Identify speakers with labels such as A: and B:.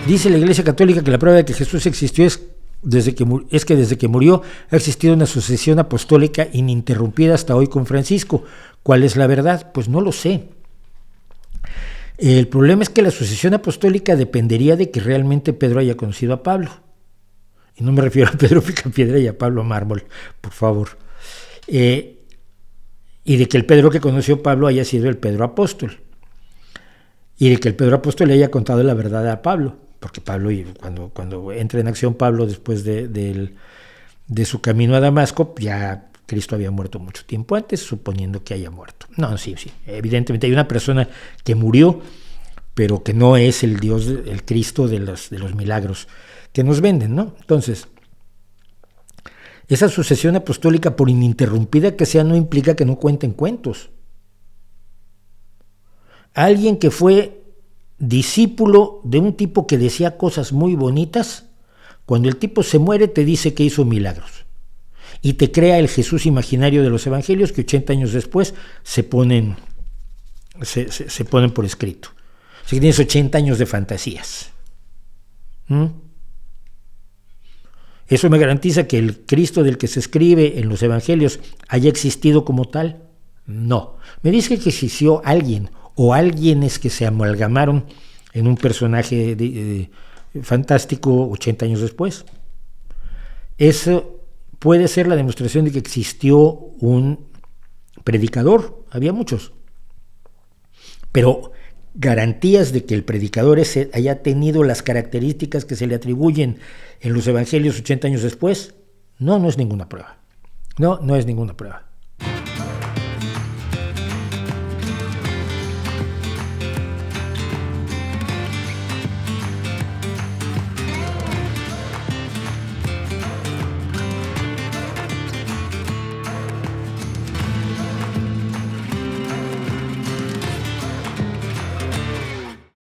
A: Dice la Iglesia Católica que la prueba de que Jesús existió es que desde que murió ha existido una sucesión apostólica ininterrumpida hasta hoy con Francisco. ¿Cuál es la verdad? Pues no lo sé. El problema es que la sucesión apostólica dependería de que realmente Pedro haya conocido a Pablo. Y no me refiero a Pedro Picapiedra y a Pablo Mármol, por favor. Y de que el Pedro que conoció a Pablo haya sido el Pedro apóstol. Y de que el Pedro apóstol le haya contado la verdad a Pablo. Porque Pablo, cuando entra en acción Pablo después de su camino a Damasco, ya Cristo había muerto mucho tiempo antes, suponiendo que haya muerto. No, sí, evidentemente hay una persona que murió, pero que no es el Dios, el Cristo de los milagros que nos venden, ¿no? Entonces, esa sucesión apostólica, por ininterrumpida que sea, no implica que no cuenten cuentos. Alguien que fue discípulo de un tipo que decía cosas muy bonitas, cuando el tipo se muere te dice que hizo milagros y te crea el Jesús imaginario de los evangelios que 80 años después se ponen por escrito. Así que tienes 80 años de fantasías. ¿Eso me garantiza que el Cristo del que se escribe en los evangelios haya existido como tal? No. Me dice que existió alguien o alguienes que se amalgamaron en un personaje fantástico 80 años después. Eso puede ser la demostración de que existió un predicador, había muchos, pero garantías de que el predicador ese haya tenido las características que se le atribuyen en los evangelios 80 años después, no es ninguna prueba. No es ninguna prueba.